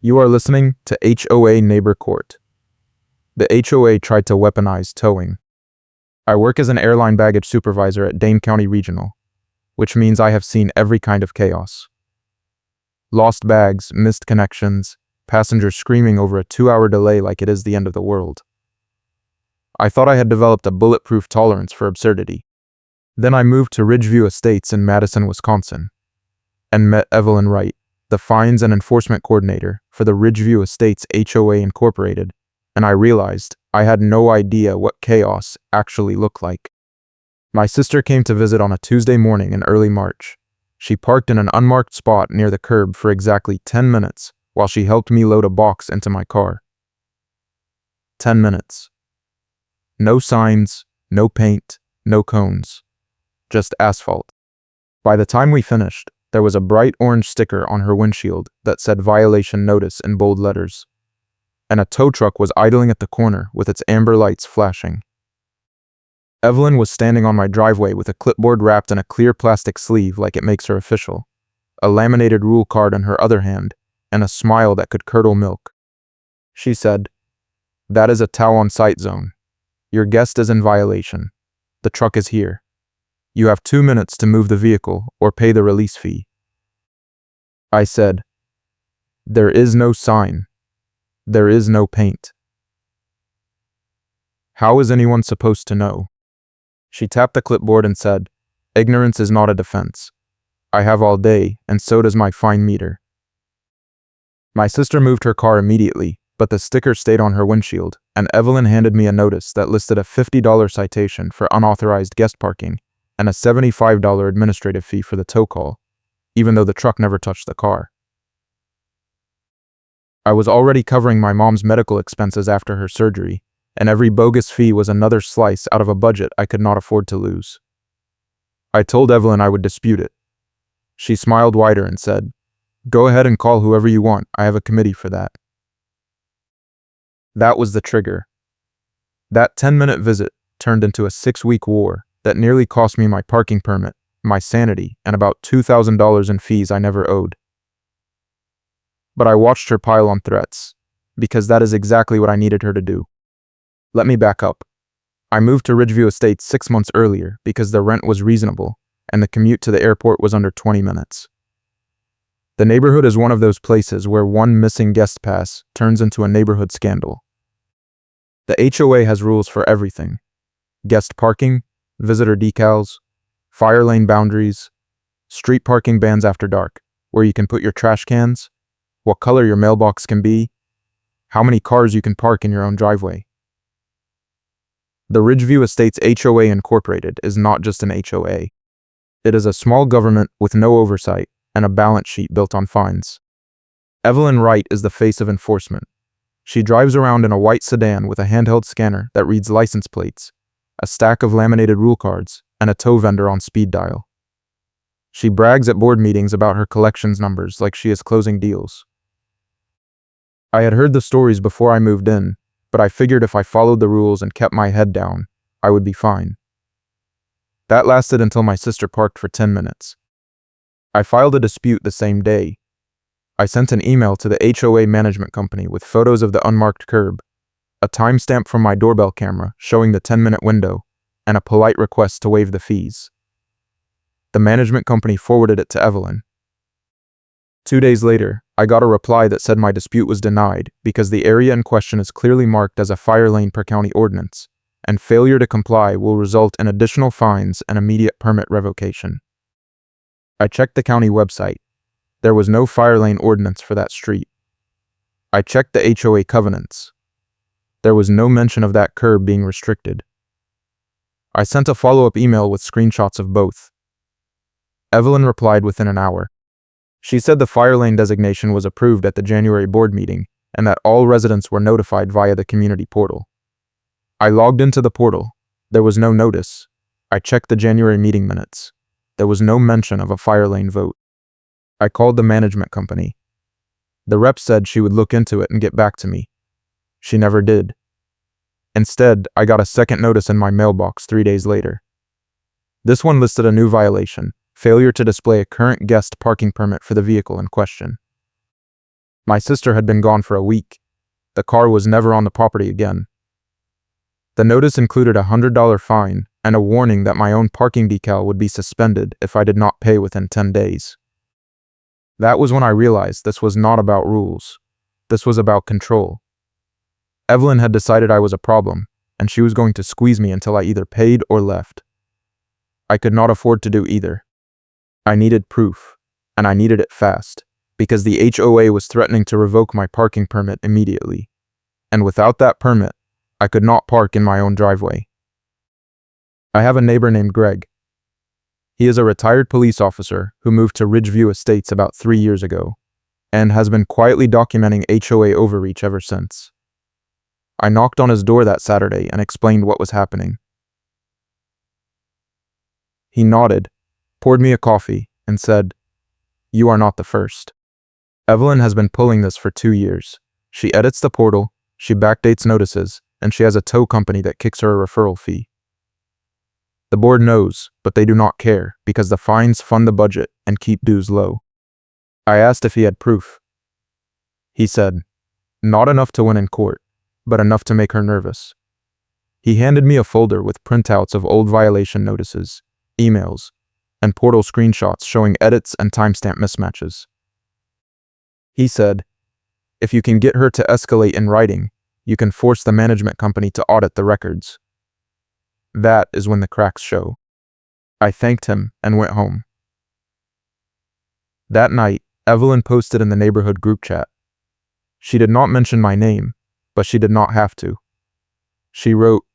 You are listening to HOA Neighbor Court. The HOA tried to weaponize towing. I work as an airline baggage supervisor at Dane County Regional, which means I have seen every kind of chaos. Lost bags, missed connections, passengers screaming over a 2-hour delay like it is the end of the world. I thought I had developed a bulletproof tolerance for absurdity. Then I moved to Ridgeview Estates in Madison, Wisconsin, and met Evelyn Wright, the Fines and Enforcement Coordinator for the Ridgeview Estates HOA Incorporated, and I realized I had no idea what chaos actually looked like. My sister came to visit on a Tuesday morning in early March. She parked in an unmarked spot near the curb for exactly 10 minutes while she helped me load a box into my car. 10 minutes. No signs, no paint, no cones. Just asphalt. By the time we finished, there was a bright orange sticker on her windshield that said violation notice in bold letters, and a tow truck was idling at the corner with its amber lights flashing. Evelyn was standing on my driveway with a clipboard wrapped in a clear plastic sleeve like it makes her official, a laminated rule card in her other hand, and a smile that could curdle milk. She said, "That is a tow on site zone. Your guest is in violation. The truck is here. You have 2 minutes to move the vehicle or pay the release fee." I said, "There is no sign. There is no paint. How is anyone supposed to know?" She tapped the clipboard and said, "Ignorance is not a defense. I have all day, and so does my fine meter." My sister moved her car immediately, but the sticker stayed on her windshield, and Evelyn handed me a notice that listed a $50 citation for unauthorized guest parking and a $75 administrative fee for the tow call, even though the truck never touched the car. I was already covering my mom's medical expenses after her surgery, and every bogus fee was another slice out of a budget I could not afford to lose. I told Evelyn I would dispute it. She smiled wider and said, "Go ahead and call whoever you want. I have a committee for that." That was the trigger. That 10-minute visit turned into a 6-week war that nearly cost me my parking permit, my sanity, and about $2,000 in fees I never owed. But I watched her pile on threats, because that is exactly what I needed her to do. Let me back up. I moved to Ridgeview Estates 6 months earlier because the rent was reasonable and the commute to the airport was under 20 minutes. The neighborhood is one of those places where one missing guest pass turns into a neighborhood scandal. The HOA has rules for everything: guest parking, visitor decals, fire lane boundaries, street parking bans after dark, where you can put your trash cans, what color your mailbox can be, how many cars you can park in your own driveway. The Ridgeview Estates HOA Incorporated is not just an HOA. It is a small government with no oversight and a balance sheet built on fines. Evelyn Wright is the face of enforcement. She drives around in a white sedan with a handheld scanner that reads license plates, a stack of laminated rule cards, and a tow vendor on speed dial. She brags at board meetings about her collections numbers like she is closing deals. I had heard the stories before I moved in, but I figured if I followed the rules and kept my head down, I would be fine. That lasted until my sister parked for 10 minutes. I filed a dispute the same day. I sent an email to the HOA management company with photos of the unmarked curb, a timestamp from my doorbell camera showing the 10-minute window, and a polite request to waive the fees. The management company forwarded it to Evelyn. 2 days later, I got a reply that said my dispute was denied because the area in question is clearly marked as a fire lane per county ordinance, and failure to comply will result in additional fines and immediate permit revocation. I checked the county website. There was no fire lane ordinance for that street. I checked the HOA covenants. There was no mention of that curb being restricted. I sent a follow-up email with screenshots of both. Evelyn replied within an hour. She said the fire lane designation was approved at the January board meeting and that all residents were notified via the community portal. I logged into the portal. There was no notice. I checked the January meeting minutes. There was no mention of a fire lane vote. I called the management company. The rep said she would look into it and get back to me. She never did. Instead, I got a second notice in my mailbox 3 days later. This one listed a new violation: failure to display a current guest parking permit for the vehicle in question. My sister had been gone for a week. The car was never on the property again. The notice included a $100 fine and a warning that my own parking decal would be suspended if I did not pay within 10 days. That was when I realized this was not about rules. This was about control. Evelyn had decided I was a problem, and she was going to squeeze me until I either paid or left. I could not afford to do either. I needed proof, and I needed it fast, because the HOA was threatening to revoke my parking permit immediately. And without that permit, I could not park in my own driveway. I have a neighbor named Greg. He is a retired police officer who moved to Ridgeview Estates about 3 years ago, and has been quietly documenting HOA overreach ever since. I knocked on his door that Saturday and explained what was happening. He nodded, poured me a coffee, and said, "You are not the first. Evelyn has been pulling this for 2 years. She edits the portal, she backdates notices, and she has a tow company that kicks her a referral fee. The board knows, but they do not care because the fines fund the budget and keep dues low." I asked if he had proof. He said, "Not enough to win in court, but enough to make her nervous." He handed me a folder with printouts of old violation notices, emails, and portal screenshots showing edits and timestamp mismatches. He said, "If you can get her to escalate in writing, you can force the management company to audit the records." That is when the cracks show. I thanked him and went home. That night, Evelyn posted in the neighborhood group chat. She did not mention my name, but she did not have to. She wrote,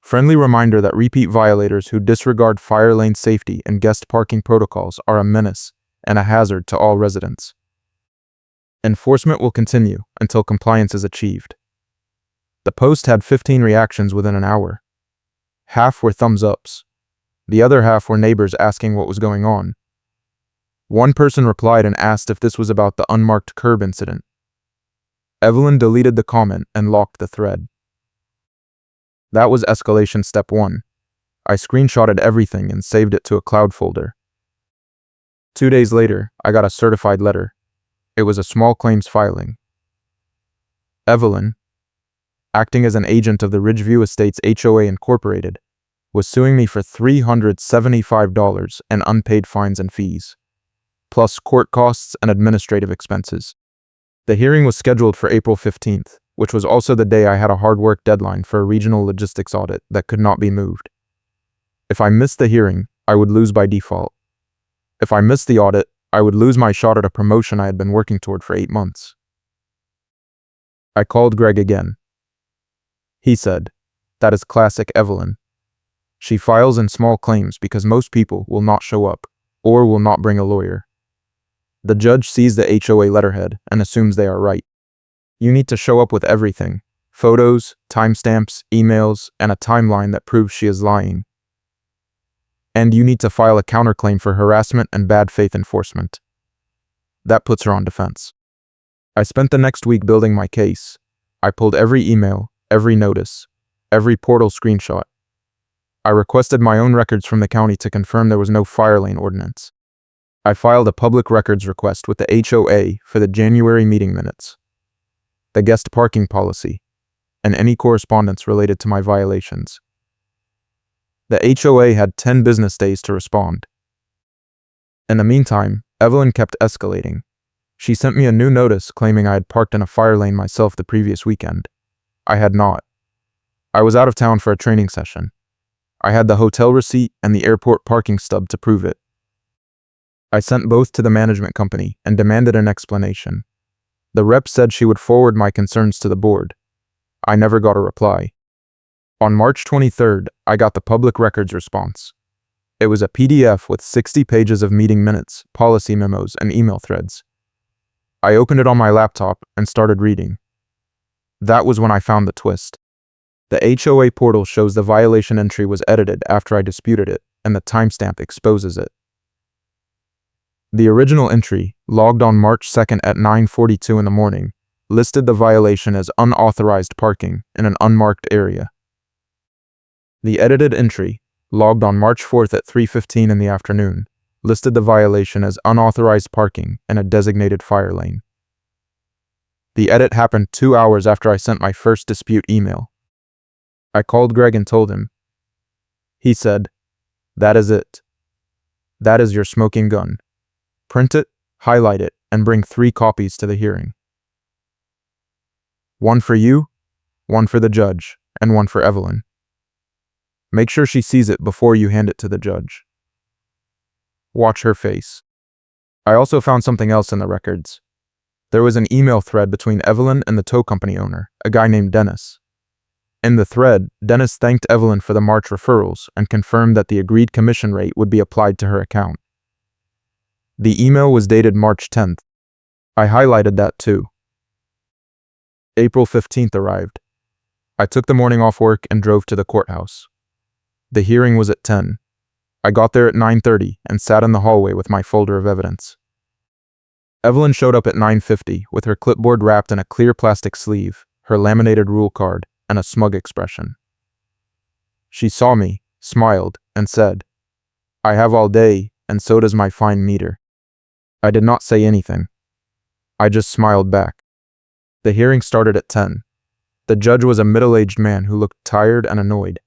"Friendly reminder that repeat violators who disregard fire lane safety and guest parking protocols are a menace and a hazard to all residents. Enforcement will continue until compliance is achieved." The post had 15 reactions within an hour. Half were thumbs ups. The other half were neighbors asking what was going on. One person replied and asked if this was about the unmarked curb incident. Evelyn deleted the comment and locked the thread. That was escalation step 1. I screenshotted everything and saved it to a cloud folder. 2 days later, I got a certified letter. It was a small claims filing. Evelyn, acting as an agent of the Ridgeview Estates HOA Incorporated, was suing me for $375 and unpaid fines and fees, plus court costs and administrative expenses. The hearing was scheduled for April 15th, which was also the day I had a hard work deadline for a regional logistics audit that could not be moved. If I missed the hearing, I would lose by default. If I missed the audit, I would lose my shot at a promotion I had been working toward for 8 months. I called Greg again. He said, "That is classic Evelyn. She files in small claims because most people will not show up or will not bring a lawyer. The judge sees the HOA letterhead and assumes they are right. You need to show up with everything: photos, timestamps, emails, and a timeline that proves she is lying. And you need to file a counterclaim for harassment and bad faith enforcement." That puts her on defense. I spent the next week building my case. I pulled every email, every notice, every portal screenshot. I requested my own records from the county to confirm there was no fire lane ordinance. I filed a public records request with the HOA for the January meeting minutes, the guest parking policy, and any correspondence related to my violations. The HOA had 10 business days to respond. In the meantime, Evelyn kept escalating. She sent me a new notice claiming I had parked in a fire lane myself the previous weekend. I had not. I was out of town for a training session. I had the hotel receipt and the airport parking stub to prove it. I sent both to the management company and demanded an explanation. The rep said she would forward my concerns to the board. I never got a reply. On March 23rd, I got the public records response. It was a PDF with 60 pages of meeting minutes, policy memos, and email threads. I opened it on my laptop and started reading. That was when I found the twist. The HOA portal shows the violation entry was edited after I disputed it, and the timestamp exposes it. The original entry, logged on March 2nd at 9:42 in the morning, listed the violation as unauthorized parking in an unmarked area. The edited entry, logged on March 4th at 3:15 in the afternoon, listed the violation as unauthorized parking in a designated fire lane. The edit happened 2 hours after I sent my first dispute email. I called Greg and told him. He said, "That is it. That is your smoking gun. Print it, highlight it, and bring 3 copies to the hearing. 1 for you, 1 for the judge, and 1 for Evelyn. Make sure she sees it before you hand it to the judge. Watch her face." I also found something else in the records. There was an email thread between Evelyn and the tow company owner, a guy named Dennis. In the thread, Dennis thanked Evelyn for the March referrals and confirmed that the agreed commission rate would be applied to her account. The email was dated March 10th. I highlighted that too. April 15th arrived. I took the morning off work and drove to the courthouse. The hearing was at 10. I got there at 9:30 and sat in the hallway with my folder of evidence. Evelyn showed up at 9:50 with her clipboard wrapped in a clear plastic sleeve, her laminated rule card, and a smug expression. She saw me, smiled, and said, "I have all day, and so does my fine meter." I did not say anything. I just smiled back. The hearing started at 10. The judge was a middle-aged man who looked tired and annoyed.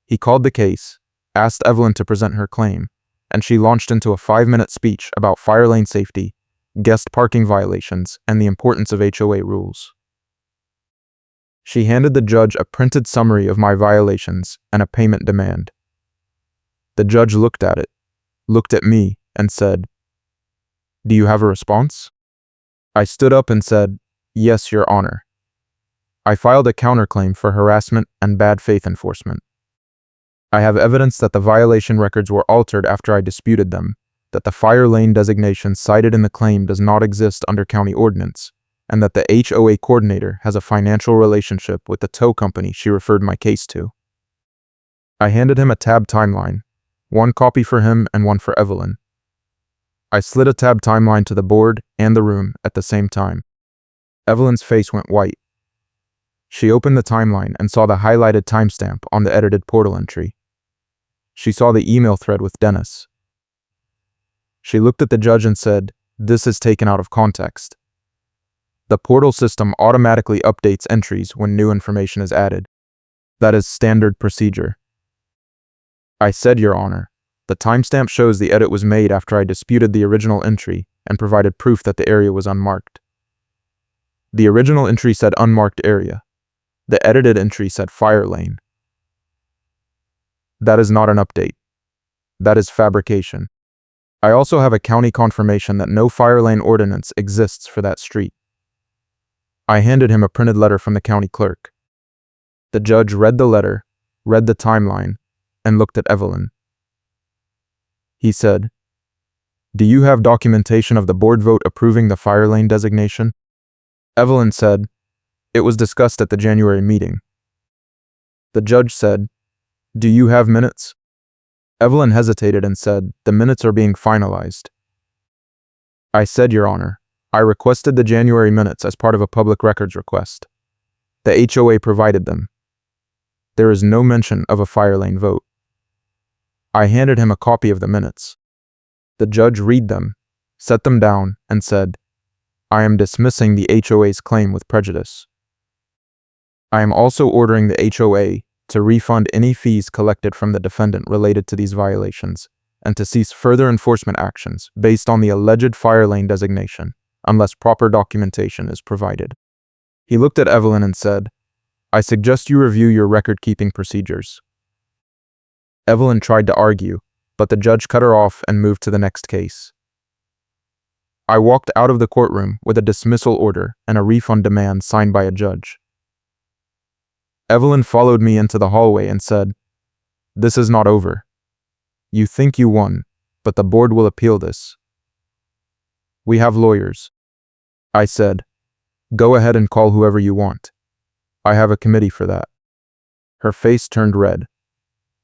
He called the case, asked Evelyn to present her claim, and she launched into a 5-minute speech about fire lane safety, guest parking violations, and the importance of HOA rules. She handed the judge a printed summary of my violations and a payment demand. The judge looked at it, looked at me, and said, "Do you have a response?" I stood up and said, "Yes, Your Honor." I filed a counterclaim for harassment and bad faith enforcement. I have evidence that the violation records were altered after I disputed them, that the fire lane designation cited in the claim does not exist under county ordinance, and that the HOA coordinator has a financial relationship with the tow company she referred my case to. I handed him a tab timeline, 1 copy for him and 1 for Evelyn. I slid a tab timeline to the board and the room at the same time. Evelyn's face went white. She opened the timeline and saw the highlighted timestamp on the edited portal entry. She saw the email thread with Dennis. She looked at the judge and said, "This is taken out of context." The portal system automatically updates entries when new information is added. That is standard procedure. I said, "Your Honor, the timestamp shows the edit was made after I disputed the original entry and provided proof that the area was unmarked. The original entry said unmarked area. The edited entry said fire lane. That is not an update. That is fabrication. I also have a county confirmation that no fire lane ordinance exists for that street." I handed him a printed letter from the county clerk. The judge read the letter, read the timeline, and looked at Evelyn. He said, "Do you have documentation of the board vote approving the fire lane designation?" Evelyn said, "It was discussed at the January meeting." The judge said, "Do you have minutes?" Evelyn hesitated and said, "The minutes are being finalized." I said, "Your Honor, I requested the January minutes as part of a public records request. The HOA provided them. There is no mention of a fire lane vote." I handed him a copy of the minutes. The judge read them, set them down, and said, "I am dismissing the HOA's claim with prejudice. I am also ordering the HOA to refund any fees collected from the defendant related to these violations, and to cease further enforcement actions based on the alleged fire lane designation, unless proper documentation is provided." He looked at Evelyn and said, "I suggest you review your record-keeping procedures." Evelyn tried to argue, but the judge cut her off and moved to the next case. I walked out of the courtroom with a dismissal order and a refund demand signed by a judge. Evelyn followed me into the hallway and said, "This is not over. You think you won, but the board will appeal this. We have lawyers." I said, "Go ahead and call whoever you want. I have a committee for that." Her face turned red.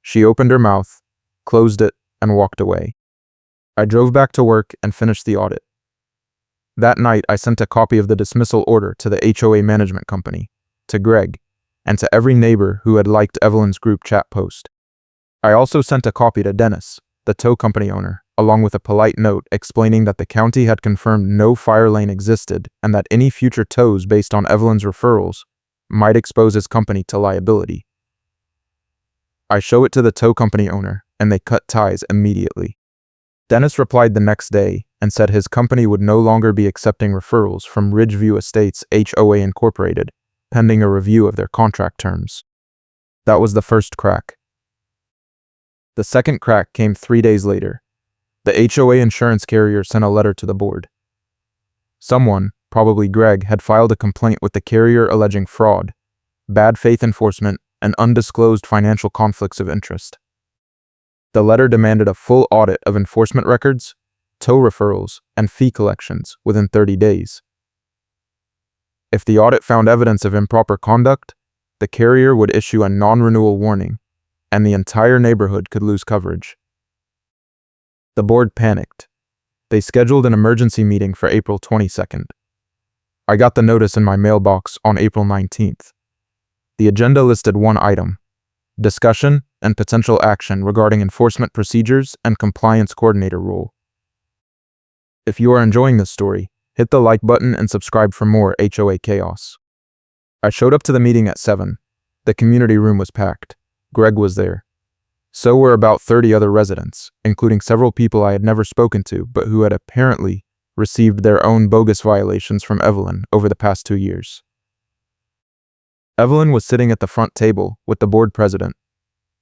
She opened her mouth, closed it, and walked away. I drove back to work and finished the audit. That night, I sent a copy of the dismissal order to the HOA management company, to Greg, and to every neighbor who had liked Evelyn's group chat post. I also sent a copy to Dennis, the tow company owner, along with a polite note explaining that the county had confirmed no fire lane existed and that any future tows based on Evelyn's referrals might expose his company to liability. I show it to the tow company owner, and they cut ties immediately. Dennis replied the next day and said his company would no longer be accepting referrals from Ridgeview Estates HOA Incorporated, pending a review of their contract terms. That was the first crack. The second crack came 3 days later. The HOA insurance carrier sent a letter to the board. Someone, probably Greg, had filed a complaint with the carrier alleging fraud, bad faith enforcement, and undisclosed financial conflicts of interest. The letter demanded a full audit of enforcement records, tow referrals, and fee collections within 30 days. If the audit found evidence of improper conduct, the carrier would issue a non-renewal warning, and the entire neighborhood could lose coverage. The board panicked. They scheduled an emergency meeting for April 22nd. I got the notice in my mailbox on April 19th. The agenda listed one item: discussion and potential action regarding enforcement procedures and compliance coordinator role. If you are enjoying this story, hit the like button and subscribe for more HOA chaos. I showed up to the meeting at 7. The community room was packed. Greg was there. So were about 30 other residents, including several people I had never spoken to but who had apparently received their own bogus violations from Evelyn over the past 2 years. Evelyn was sitting at the front table with the board president,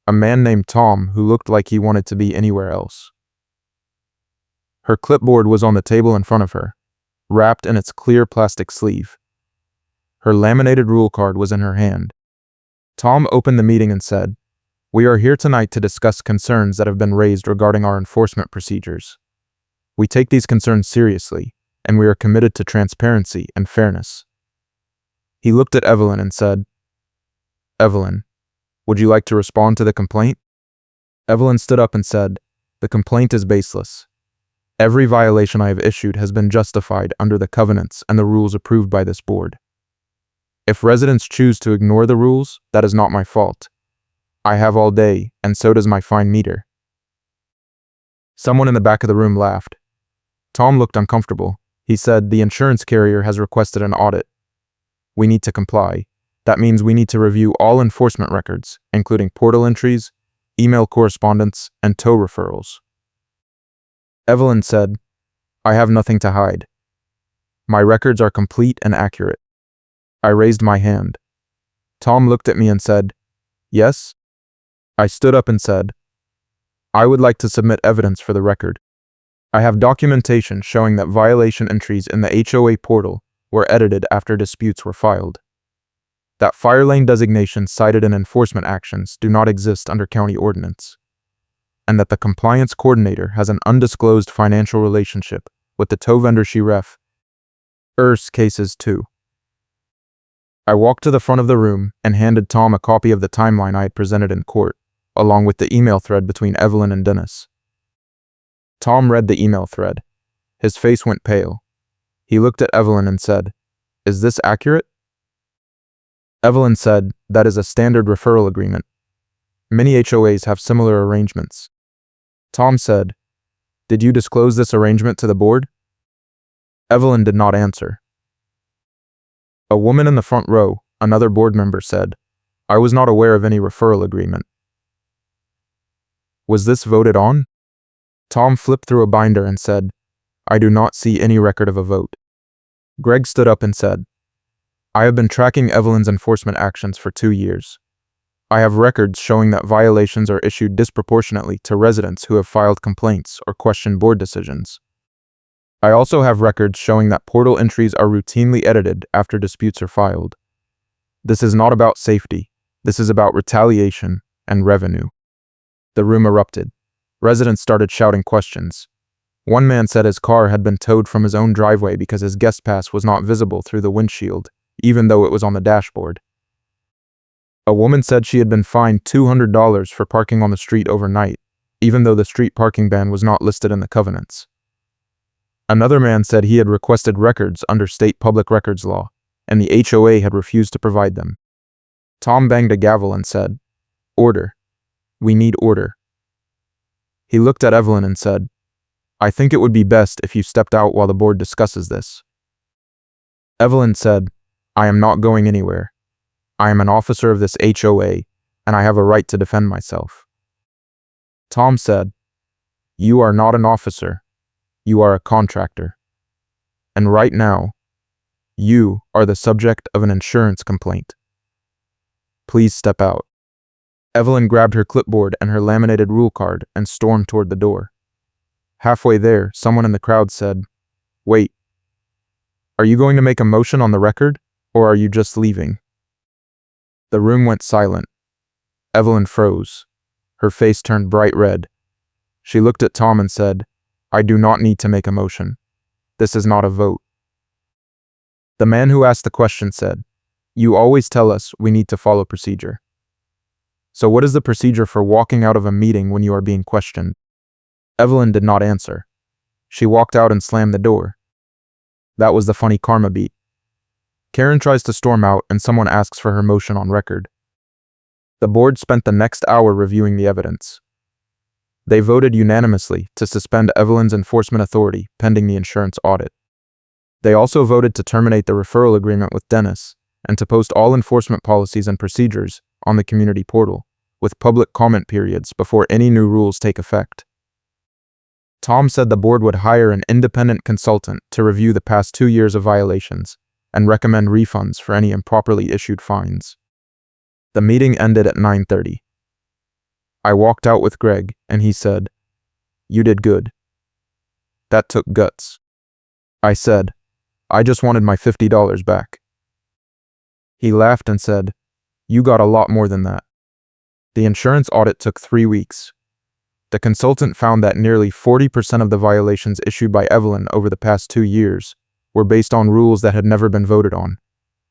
a man named Tom who looked like he wanted to be anywhere else. Her clipboard was on the table in front of her, wrapped in its clear plastic sleeve. Her laminated rule card was in her hand. Tom opened the meeting and said, "We are here tonight to discuss concerns that have been raised regarding our enforcement procedures. We take these concerns seriously, and we are committed to transparency and fairness." He looked at Evelyn and said, "Evelyn, would you like to respond to the complaint?" Evelyn stood up and said, "The complaint is baseless. Every violation I have issued has been justified under the covenants and the rules approved by this board. If residents choose to ignore the rules, that is not my fault. I have all day, and so does my fine meter." Someone in the back of the room laughed. Tom looked uncomfortable. He said, "The insurance carrier has requested an audit. We need to comply. That means we need to review all enforcement records, including portal entries, email correspondence, and tow referrals." Evelyn said, "I have nothing to hide. My records are complete and accurate." I raised my hand. Tom looked at me and said, "Yes?" I stood up and said, "I would like to submit evidence for the record. I have documentation showing that violation entries in the HOA portal were edited after disputes were filed. That fire lane designations cited in enforcement actions do not exist under county ordinance, and that the compliance coordinator has an undisclosed financial relationship with the tow vendor she cases too." I walked to the front of the room and handed Tom a copy of the timeline I had presented in court, along with the email thread between Evelyn and Dennis. Tom read the email thread. His face went pale. He looked at Evelyn and said, "Is this accurate?" Evelyn said, "That is a standard referral agreement. Many HOAs have similar arrangements." Tom said, "Did you disclose this arrangement to the board?" Evelyn did not answer. A woman in the front row, another board member, said, "I was not aware of any referral agreement." "Was this voted on?" Tom flipped through a binder and said, "I do not see any record of a vote." Greg stood up and said, "I have been tracking Evelyn's enforcement actions for 2 years. I have records showing that violations are issued disproportionately to residents who have filed complaints or questioned board decisions. I also have records showing that portal entries are routinely edited after disputes are filed. This is not about safety. This is about retaliation and revenue." The room erupted. Residents started shouting questions. One man said his car had been towed from his own driveway because his guest pass was not visible through the windshield, even though it was on the dashboard. A woman said she had been fined $200 for parking on the street overnight, even though the street parking ban was not listed in the covenants. Another man said he had requested records under state public records law, and the HOA had refused to provide them. Tom banged a gavel and said, "Order. We need order." He looked at Evelyn and said, I think it would be best if you stepped out while the board discusses this. Evelyn said, I am not going anywhere. I am an officer of this HOA, and I have a right to defend myself. Tom said, You are not an officer. You are a contractor. And right now, you are the subject of an insurance complaint. Please step out. Evelyn grabbed her clipboard and her laminated rule card and stormed toward the door. Halfway there, someone in the crowd said, Wait, are you going to make a motion on the record, or are you just leaving? The room went silent. Evelyn froze. Her face turned bright red. She looked at Tom and said, I do not need to make a motion. This is not a vote. The man who asked the question said, You always tell us we need to follow procedure. So what is the procedure for walking out of a meeting when you are being questioned? Evelyn did not answer. She walked out and slammed the door. That was the funny karma beat. Karen tries to storm out and someone asks for her motion on record. The board spent the next hour reviewing the evidence. They voted unanimously to suspend Evelyn's enforcement authority pending the insurance audit. They also voted to terminate the referral agreement with Dennis and to post all enforcement policies and procedures on the community portal, with public comment periods before any new rules take effect. Tom said the board would hire an independent consultant to review the past 2 years of violations and recommend refunds for any improperly issued fines. The meeting ended at 9:30. I walked out with Greg, and he said, You did good. That took guts. I said, I just wanted my $50 back. He laughed and said, You got a lot more than that. The insurance audit took 3 weeks. The consultant found that nearly 40% of the violations issued by Evelyn over the past 2 years were based on rules that had never been voted on,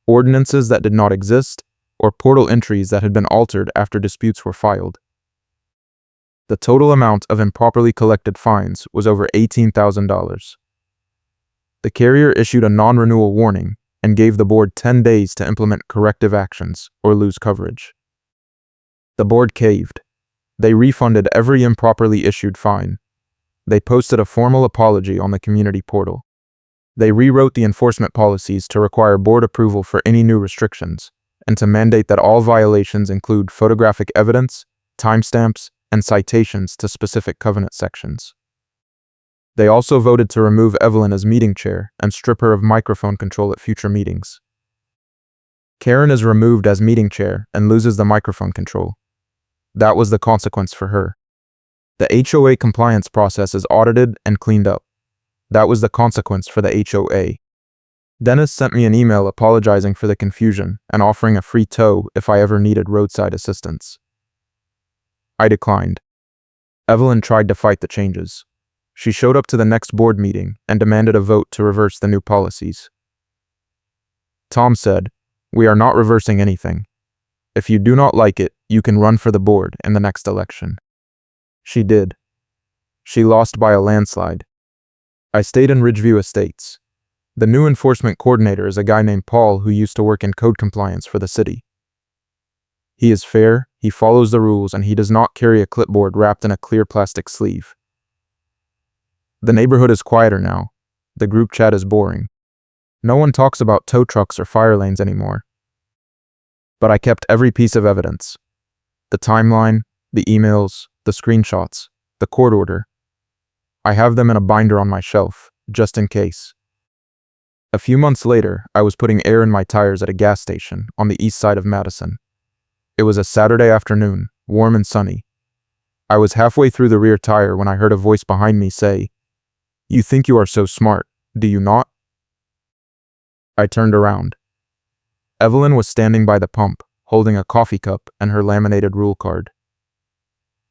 ordinances that did not exist, or portal entries that had been altered after disputes were filed. The total amount of improperly collected fines was over $18,000. The carrier issued a non-renewal warning and gave the board 10 days to implement corrective actions or lose coverage. The board caved. They refunded every improperly issued fine. They posted a formal apology on the community portal. They rewrote the enforcement policies to require board approval for any new restrictions and to mandate that all violations include photographic evidence, timestamps, and citations to specific covenant sections. They also voted to remove Evelyn as meeting chair and strip her of microphone control at future meetings. Karen is removed as meeting chair and loses the microphone control. That was the consequence for her. The HOA compliance process is audited and cleaned up. That was the consequence for the HOA. Dennis sent me an email apologizing for the confusion and offering a free tow if I ever needed roadside assistance. I declined. Evelyn tried to fight the changes. She showed up to the next board meeting and demanded a vote to reverse the new policies. Tom said, We are not reversing anything. If you do not like it, you can run for the board in the next election. She did. She lost by a landslide. I stayed in Ridgeview Estates. The new enforcement coordinator is a guy named Paul who used to work in code compliance for the city. He is fair, he follows the rules, and he does not carry a clipboard wrapped in a clear plastic sleeve. The neighborhood is quieter now. The group chat is boring. No one talks about tow trucks or fire lanes anymore. But I kept every piece of evidence. The timeline, the emails, the screenshots, the court order. I have them in a binder on my shelf, just in case. A few months later, I was putting air in my tires at a gas station on the east side of Madison. It was a Saturday afternoon, warm and sunny. I was halfway through the rear tire when I heard a voice behind me say, You think you are so smart, do you not? I turned around. Evelyn was standing by the pump, holding a coffee cup and her laminated rule card.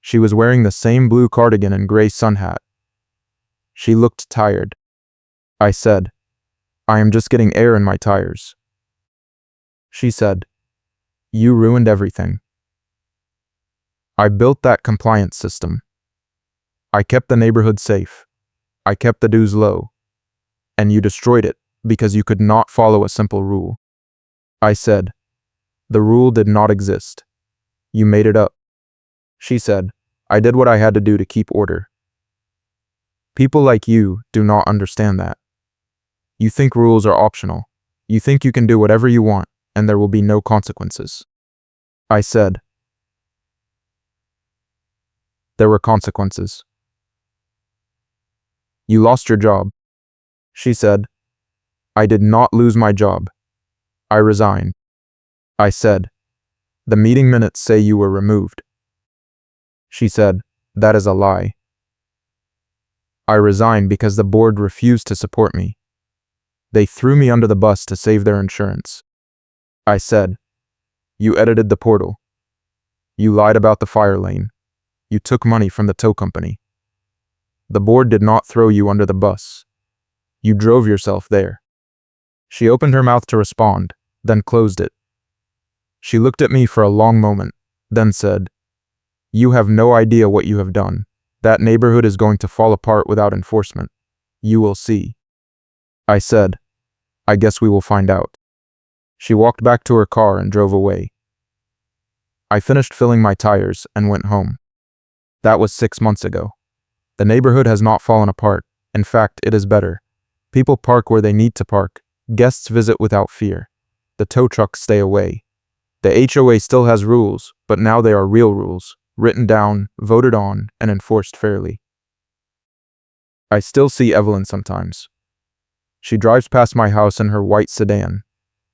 She was wearing the same blue cardigan and gray sun hat. She looked tired. I said, I am just getting air in my tires. She said, You ruined everything. I built that compliance system. I kept the neighborhood safe. I kept the dues low. And you destroyed it because you could not follow a simple rule. I said, The rule did not exist. You made it up. She said, I did what I had to do to keep order. People like you do not understand that. You think rules are optional. You think you can do whatever you want, and there will be no consequences. I said, there were consequences. You lost your job. She said, I did not lose my job. I resigned. I said, the meeting minutes say you were removed. She said, that is a lie. I resigned because the board refused to support me. They threw me under the bus to save their insurance. I said, you edited the portal. You lied about the fire lane. You took money from the tow company. The board did not throw you under the bus. You drove yourself there. She opened her mouth to respond, then closed it. She looked at me for a long moment, then said, you have no idea what you have done. That neighborhood is going to fall apart without enforcement. You will see. I said, I guess we will find out. She walked back to her car and drove away. I finished filling my tires and went home. That was 6 months ago. The neighborhood has not fallen apart. In fact, it is better. People park where they need to park. Guests visit without fear. The tow trucks stay away. The HOA still has rules, but now they are real rules, written down, voted on, and enforced fairly. I still see Evelyn sometimes. She drives past my house in her white sedan,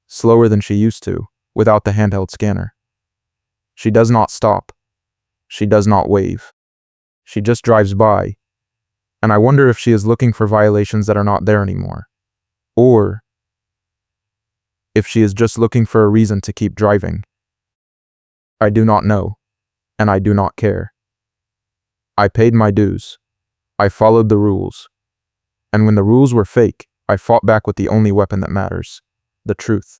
slower than she used to, without the handheld scanner. She does not stop. She does not wave. She just drives by, and I wonder if she is looking for violations that are not there anymore. Or if she is just looking for a reason to keep driving. I do not know, and I do not care. I paid my dues. I followed the rules. And when the rules were fake, I fought back with the only weapon that matters, the truth.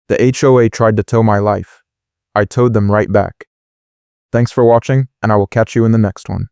The HOA tried to tow my life. I towed them right back. Thanks for watching, and I will catch you in the next one.